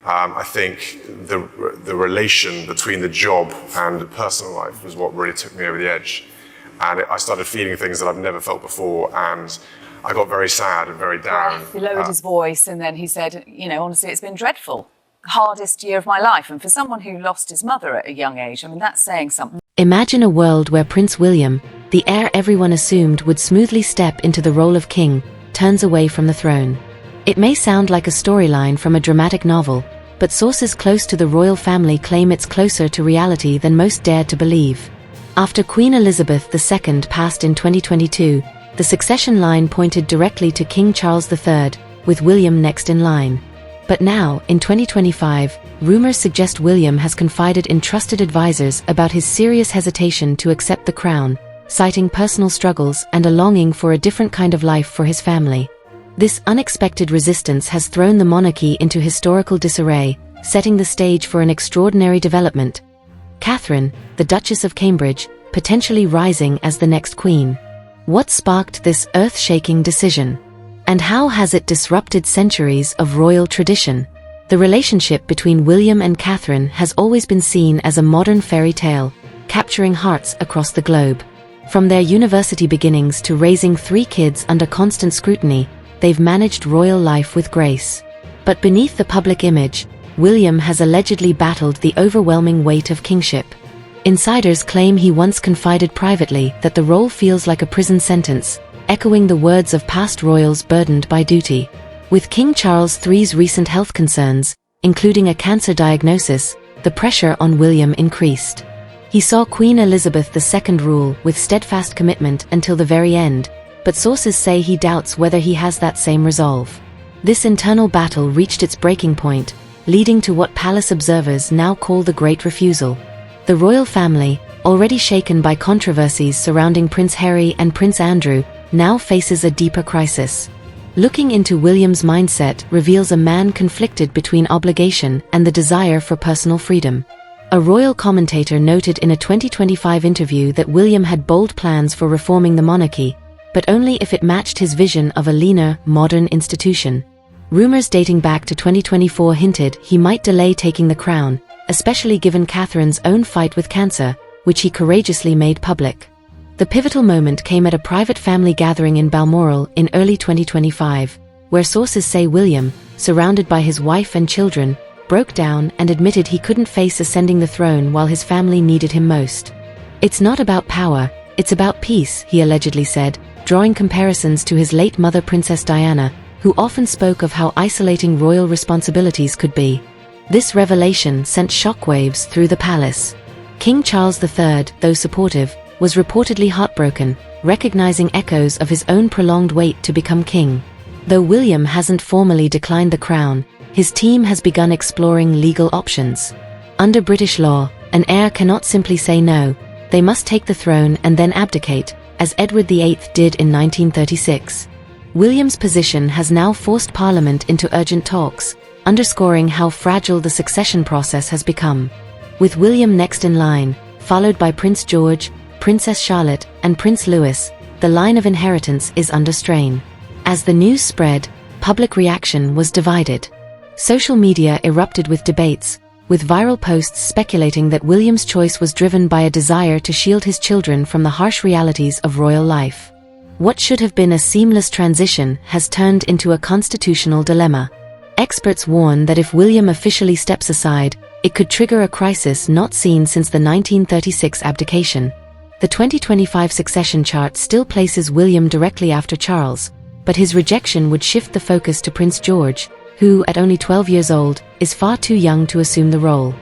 I think the relation between the job and the personal life was what really took me over the edge. And I started feeling things that I've never felt before, and I got very sad and very down. He lowered his voice and then he said, honestly, it's been dreadful. Hardest year of my life. And for someone who lost his mother at a young age, that's saying something. Imagine a world where Prince William, the heir everyone assumed would smoothly step into the role of king, turns away from the throne. It may sound like a storyline from a dramatic novel, but sources close to the royal family claim it's closer to reality than most dare to believe. After Queen Elizabeth II passed in 2022, the succession line pointed directly to King Charles III, with William next in line. But now, in 2025, rumors suggest William has confided in trusted advisors about his serious hesitation to accept the crown, citing personal struggles and a longing for a different kind of life for his family. This unexpected resistance has thrown the monarchy into historical disarray, setting the stage for an extraordinary development. Catherine, the Duchess of Cambridge, potentially rising as the next queen. What sparked this earth-shaking decision? And how has it disrupted centuries of royal tradition? The relationship between William and Catherine has always been seen as a modern fairy tale, capturing hearts across the globe. From their university beginnings to raising 3 kids under constant scrutiny, they've managed royal life with grace. But beneath the public image, William has allegedly battled the overwhelming weight of kingship. Insiders claim he once confided privately that the role feels like a prison sentence, echoing the words of past royals burdened by duty. With King Charles III's recent health concerns, including a cancer diagnosis, the pressure on William increased. He saw Queen Elizabeth II rule with steadfast commitment until the very end, but sources say he doubts whether he has that same resolve. This internal battle reached its breaking point, leading to what palace observers now call the Great Refusal. The royal family, already shaken by controversies surrounding Prince Harry and Prince Andrew, now faces a deeper crisis. Looking into William's mindset reveals a man conflicted between obligation and the desire for personal freedom. A royal commentator noted in a 2025 interview that William had bold plans for reforming the monarchy, but only if it matched his vision of a leaner, modern institution. Rumors dating back to 2024 hinted he might delay taking the crown, especially given Catherine's own fight with cancer, which he courageously made public. The pivotal moment came at a private family gathering in Balmoral in early 2025, where sources say William, surrounded by his wife and children, broke down and admitted he couldn't face ascending the throne while his family needed him most. "It's not about power, it's about peace," he allegedly said, drawing comparisons to his late mother Princess Diana, who often spoke of how isolating royal responsibilities could be. This revelation sent shockwaves through the palace. King Charles III, though supportive, was reportedly heartbroken, recognizing echoes of his own prolonged wait to become king. Though William hasn't formally declined the crown, his team has begun exploring legal options. Under British law, an heir cannot simply say no, they must take the throne and then abdicate, as Edward VIII did in 1936. William's position has now forced Parliament into urgent talks, underscoring how fragile the succession process has become. With William next in line, followed by Prince George, Princess Charlotte, and Prince Louis, the line of inheritance is under strain. As the news spread, public reaction was divided. Social media erupted with debates, with viral posts speculating that William's choice was driven by a desire to shield his children from the harsh realities of royal life. What should have been a seamless transition has turned into a constitutional dilemma. Experts warn that if William officially steps aside, it could trigger a crisis not seen since the 1936 abdication. The 2025 succession chart still places William directly after Charles, but his rejection would shift the focus to Prince George, who, at only 12 years old, is far too young to assume the role.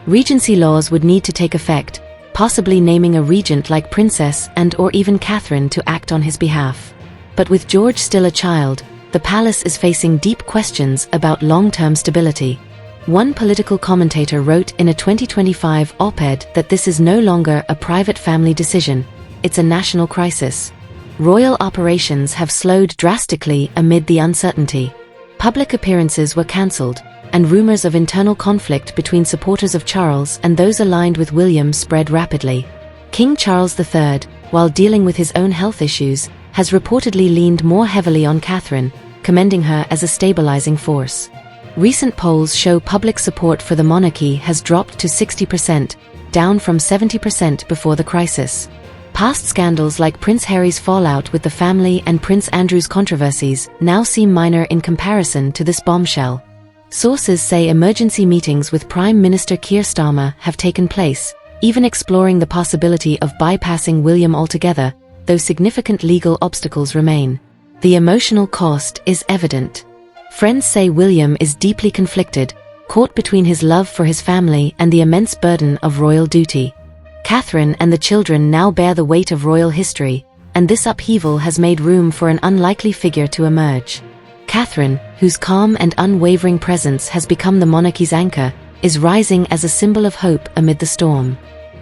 Regency laws would need to take effect, possibly naming a regent like Princess or even Catherine to act on his behalf. But with George still a child, the palace is facing deep questions about long-term stability. One political commentator wrote in a 2025 op-ed that this is no longer a private family decision, it's a national crisis. Royal operations have slowed drastically amid the uncertainty. Public appearances were cancelled, and rumors of internal conflict between supporters of Charles and those aligned with William spread rapidly. King Charles III, while dealing with his own health issues, has reportedly leaned more heavily on Catherine, commending her as a stabilizing force. Recent polls show public support for the monarchy has dropped to 60%, down from 70% before the crisis. Past scandals like Prince Harry's fallout with the family and Prince Andrew's controversies now seem minor in comparison to this bombshell. Sources say emergency meetings with Prime Minister Keir Starmer have taken place, even exploring the possibility of bypassing William altogether, though significant legal obstacles remain. The emotional cost is evident. Friends say William is deeply conflicted, caught between his love for his family and the immense burden of royal duty. Catherine and the children now bear the weight of royal history, and this upheaval has made room for an unlikely figure to emerge. Catherine, whose calm and unwavering presence has become the monarchy's anchor, is rising as a symbol of hope amid the storm.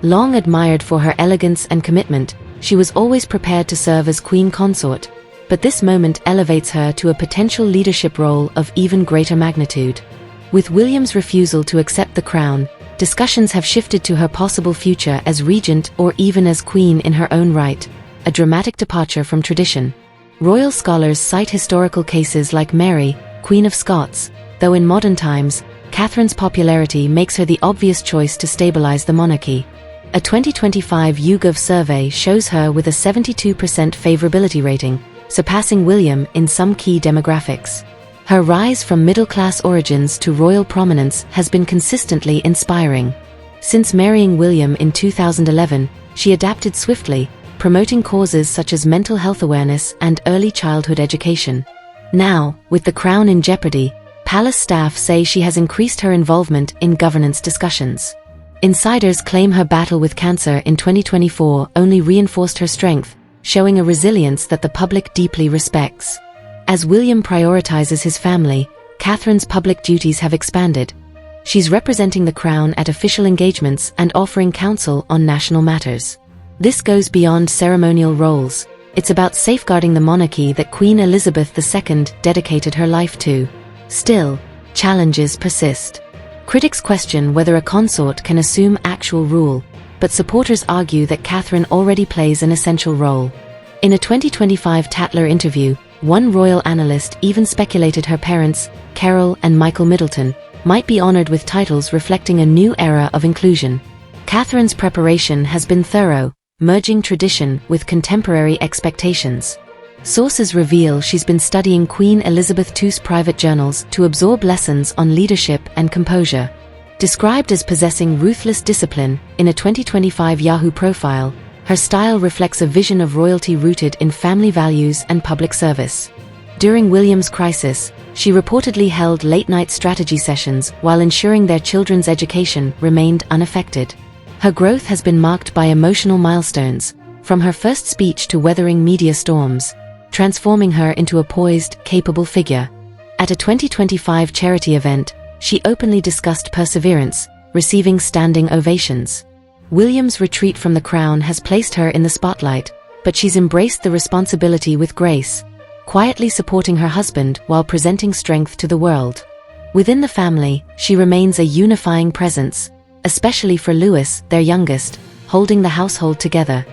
Long admired for her elegance and commitment, she was always prepared to serve as queen consort, but this moment elevates her to a potential leadership role of even greater magnitude. With William's refusal to accept the crown, discussions have shifted to her possible future as regent or even as queen in her own right, a dramatic departure from tradition. Royal scholars cite historical cases like Mary, Queen of Scots, though in modern times, Catherine's popularity makes her the obvious choice to stabilize the monarchy. A 2025 YouGov survey shows her with a 72% favorability rating, surpassing William in some key demographics. Her rise from middle-class origins to royal prominence has been consistently inspiring. Since marrying William in 2011, she adapted swiftly, promoting causes such as mental health awareness and early childhood education. Now, with the crown in jeopardy, palace staff say she has increased her involvement in governance discussions. Insiders claim her battle with cancer in 2024 only reinforced her strength, showing a resilience that the public deeply respects. As William prioritizes his family, Catherine's public duties have expanded. She's representing the crown at official engagements and offering counsel on national matters. This goes beyond ceremonial roles. It's about safeguarding the monarchy that Queen Elizabeth II dedicated her life to. Still, challenges persist. Critics question whether a consort can assume actual rule, but supporters argue that Catherine already plays an essential role. In a 2025 Tatler interview, one royal analyst even speculated her parents, Carol and Michael Middleton, might be honored with titles reflecting a new era of inclusion. Catherine's preparation has been thorough, merging tradition with contemporary expectations. Sources reveal she's been studying Queen Elizabeth II's private journals to absorb lessons on leadership and composure. Described as possessing ruthless discipline in a 2025 Yahoo profile, her style reflects a vision of royalty rooted in family values and public service. During William's crisis, she reportedly held late-night strategy sessions while ensuring their children's education remained unaffected. Her growth has been marked by emotional milestones, from her first speech to weathering media storms, transforming her into a poised, capable figure. At a 2025 charity event, she openly discussed perseverance, receiving standing ovations. William's retreat from the crown has placed her in the spotlight, but she's embraced the responsibility with grace, quietly supporting her husband while presenting strength to the world. Within the family, she remains a unifying presence, especially for Louis, their youngest, holding the household together.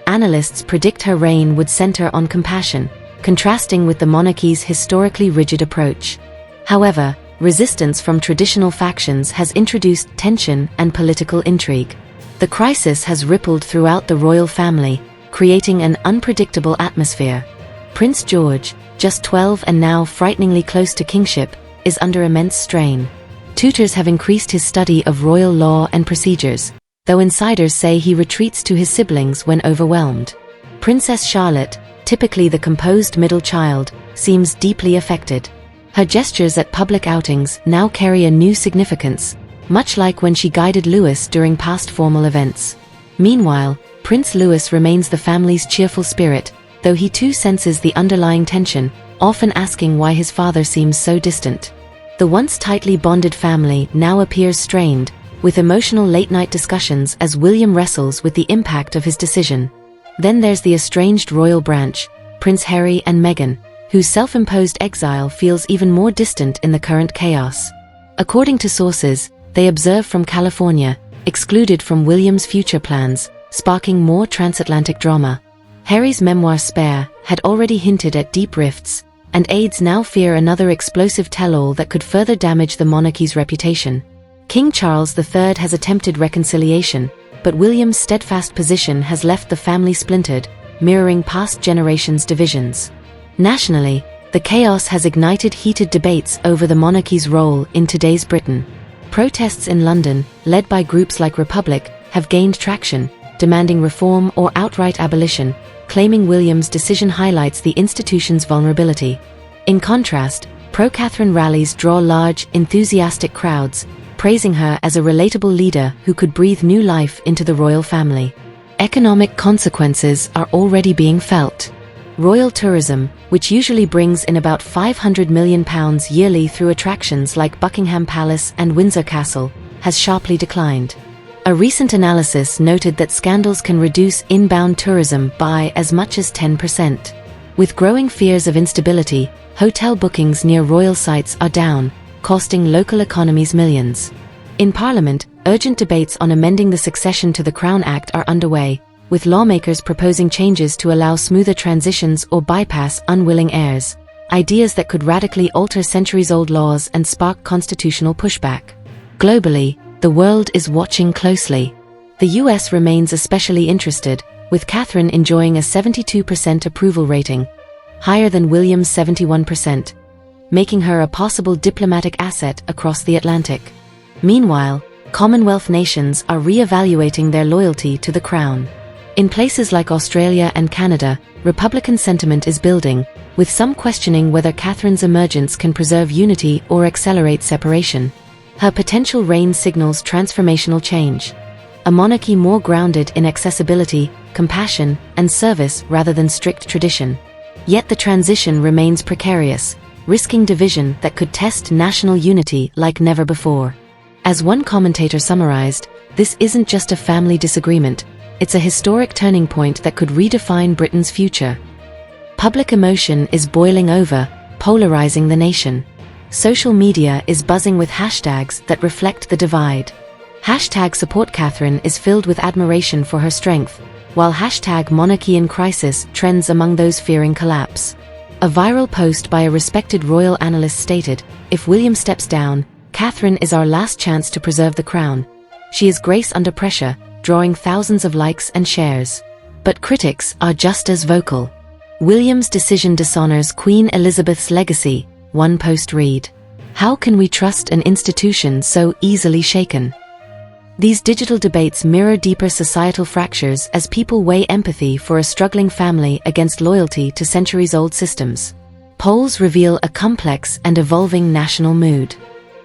Analysts predict her reign would center on compassion, contrasting with the monarchy's historically rigid approach. However, resistance from traditional factions has introduced tension and political intrigue. The crisis has rippled throughout the royal family, creating an unpredictable atmosphere. Prince George, just 12 and now frighteningly close to kingship, is under immense strain. Tutors have increased his study of royal law and procedures, though insiders say he retreats to his siblings when overwhelmed. Princess Charlotte, typically the composed middle child, seems deeply affected. Her gestures at public outings now carry a new significance, much like when she guided Louis during past formal events. Meanwhile, Prince Louis remains the family's cheerful spirit, though he too senses the underlying tension, often asking why his father seems so distant. The once tightly bonded family now appears strained, with emotional late-night discussions as William wrestles with the impact of his decision. Then there's the estranged royal branch, Prince Harry and Meghan, whose self-imposed exile feels even more distant in the current chaos. According to sources, they observe from California, excluded from William's future plans, sparking more transatlantic drama. Harry's memoir Spare had already hinted at deep rifts, and aides now fear another explosive tell-all that could further damage the monarchy's reputation. King Charles III has attempted reconciliation, but William's steadfast position has left the family splintered, mirroring past generations' divisions. Nationally, the chaos has ignited heated debates over the monarchy's role in today's Britain. Protests in London, led by groups like Republic, have gained traction, demanding reform or outright abolition, claiming William's decision highlights the institution's vulnerability. In contrast, pro-Catherine rallies draw large, enthusiastic crowds, praising her as a relatable leader who could breathe new life into the royal family. Economic consequences are already being felt. Royal tourism, which usually brings in about £500 million yearly through attractions like Buckingham Palace and Windsor Castle, has sharply declined. A recent analysis noted that scandals can reduce inbound tourism by as much as 10%. With growing fears of instability, hotel bookings near royal sites are down, costing local economies millions. In Parliament, urgent debates on amending the Succession to the Crown Act are underway, with lawmakers proposing changes to allow smoother transitions or bypass unwilling heirs, ideas that could radically alter centuries-old laws and spark constitutional pushback. Globally, the world is watching closely. The US remains especially interested, with Catherine enjoying a 72% approval rating, higher than William's 71%, making her a possible diplomatic asset across the Atlantic. Meanwhile, Commonwealth nations are re-evaluating their loyalty to the Crown. In places like Australia and Canada, Republican sentiment is building, with some questioning whether Catherine's emergence can preserve unity or accelerate separation. Her potential reign signals transformational change. A monarchy more grounded in accessibility, compassion, and service rather than strict tradition. Yet the transition remains precarious, risking division that could test national unity like never before. As one commentator summarized, this isn't just a family disagreement, it's a historic turning point that could redefine Britain's future. Public emotion is boiling over, polarizing the nation. Social media is buzzing with hashtags that reflect the divide. Hashtag Support Catherine is filled with admiration for her strength, while hashtag Monarchy in Crisis trends among those fearing collapse. A viral post by a respected royal analyst stated, "If William steps down, Catherine is our last chance to preserve the crown. She is grace under pressure," drawing thousands of likes and shares. But critics are just as vocal. William's decision dishonors Queen Elizabeth's legacy, one post read. How can we trust an institution so easily shaken? These digital debates mirror deeper societal fractures as people weigh empathy for a struggling family against loyalty to centuries-old systems. Polls reveal a complex and evolving national mood.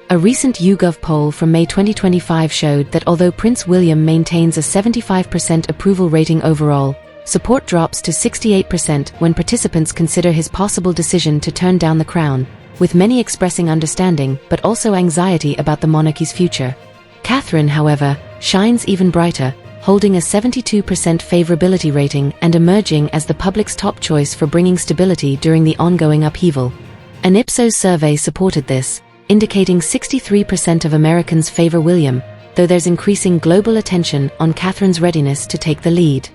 A recent YouGov poll from May 2025 showed that although Prince William maintains a 75% approval rating overall, support drops to 68% when participants consider his possible decision to turn down the crown, with many expressing understanding but also anxiety about the monarchy's future. Catherine, however, shines even brighter, holding a 72% favorability rating and emerging as the public's top choice for bringing stability during the ongoing upheaval. An Ipsos survey supported this, indicating 63% of Americans favor William, though there's increasing global attention on Catherine's readiness to take the lead.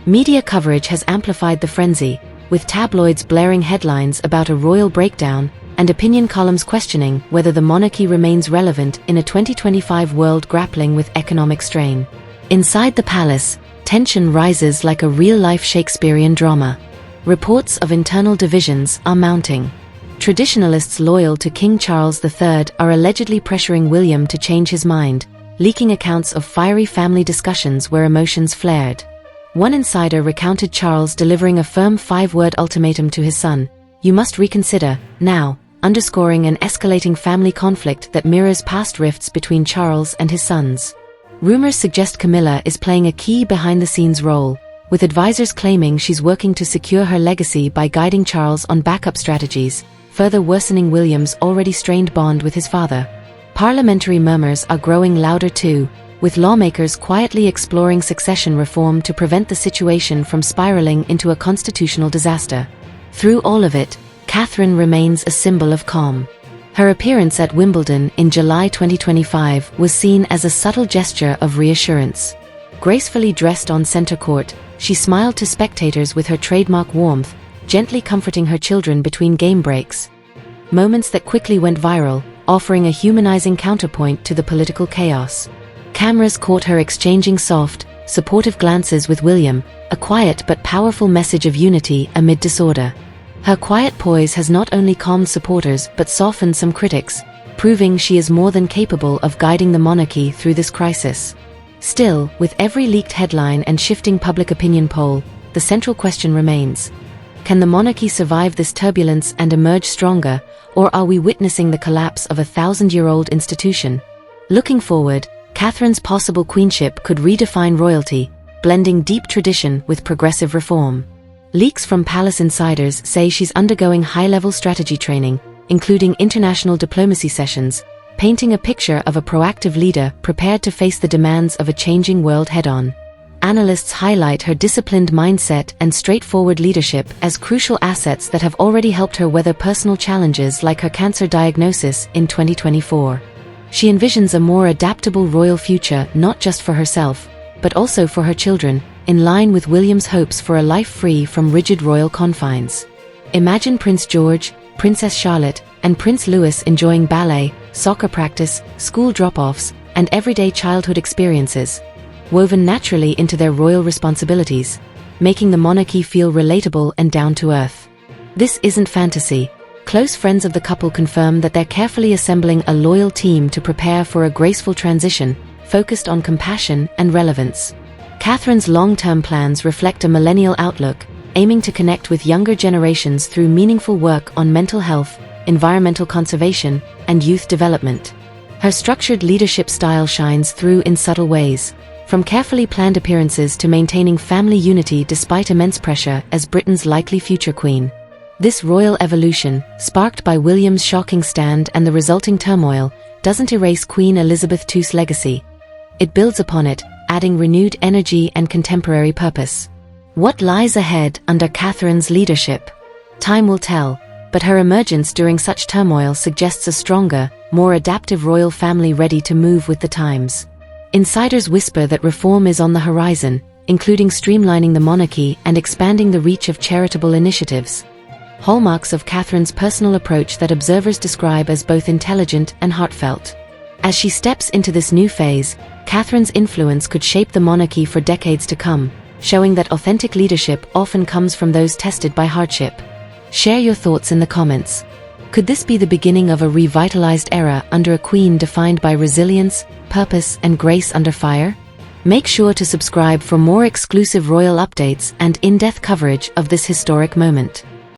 Media coverage has amplified the frenzy, with tabloids blaring headlines about a royal breakdown and opinion columns questioning whether the monarchy remains relevant in a 2025 world grappling with economic strain. Inside the palace, tension rises like a real-life Shakespearean drama. Reports of internal divisions are mounting. Traditionalists loyal to King Charles III are allegedly pressuring William to change his mind, leaking accounts of fiery family discussions where emotions flared. One insider recounted Charles delivering a firm 5-word ultimatum to his son, "You must reconsider, now," underscoring an escalating family conflict that mirrors past rifts between Charles and his sons. Rumors suggest Camilla is playing a key behind-the-scenes role, with advisors claiming she's working to secure her legacy by guiding Charles on backup strategies, further worsening William's already strained bond with his father. Parliamentary murmurs are growing louder too, with lawmakers quietly exploring succession reform to prevent the situation from spiraling into a constitutional disaster. Through all of it, Catherine remains a symbol of calm. Her appearance at Wimbledon in July 2025 was seen as a subtle gesture of reassurance. Gracefully dressed on centre court, she smiled to spectators with her trademark warmth, gently comforting her children between game breaks. Moments that quickly went viral, offering a humanizing counterpoint to the political chaos. Cameras caught her exchanging soft, supportive glances with William, a quiet but powerful message of unity amid disorder. Her quiet poise has not only calmed supporters but softened some critics, proving she is more than capable of guiding the monarchy through this crisis. Still, with every leaked headline and shifting public opinion poll, the central question remains: can the monarchy survive this turbulence and emerge stronger, or are we witnessing the collapse of a 1,000-year-old institution? Looking forward, Catherine's possible queenship could redefine royalty, blending deep tradition with progressive reform. Leaks from palace insiders say she's undergoing high-level strategy training, including international diplomacy sessions, painting a picture of a proactive leader prepared to face the demands of a changing world head-on. Analysts highlight her disciplined mindset and straightforward leadership as crucial assets that have already helped her weather personal challenges like her cancer diagnosis in 2024. She envisions a more adaptable royal future not just for herself, but also for her children, in line with William's hopes for a life free from rigid royal confines. Imagine Prince George, Princess Charlotte, and Prince Louis enjoying ballet, soccer practice, school drop-offs, and everyday childhood experiences, woven naturally into their royal responsibilities, making the monarchy feel relatable and down-to-earth. This isn't fantasy. Close friends of the couple confirm that they're carefully assembling a loyal team to prepare for a graceful transition, focused on compassion and relevance. Catherine's long-term plans reflect a millennial outlook, aiming to connect with younger generations through meaningful work on mental health, environmental conservation, and youth development. Her structured leadership style shines through in subtle ways, from carefully planned appearances to maintaining family unity despite immense pressure as Britain's likely future queen. This royal evolution, sparked by William's shocking stand and the resulting turmoil, doesn't erase Queen Elizabeth II's legacy. It builds upon it, adding renewed energy and contemporary purpose. What lies ahead under Catherine's leadership? Time will tell, but her emergence during such turmoil suggests a stronger, more adaptive royal family ready to move with the times. Insiders whisper that reform is on the horizon, including streamlining the monarchy and expanding the reach of charitable initiatives. Hallmarks of Catherine's personal approach that observers describe as both intelligent and heartfelt. As she steps into this new phase, Catherine's influence could shape the monarchy for decades to come, showing that authentic leadership often comes from those tested by hardship. Share your thoughts in the comments. Could this be the beginning of a revitalized era under a queen defined by resilience, purpose, and grace under fire? Make sure to subscribe for more exclusive royal updates and in-depth coverage of this historic moment.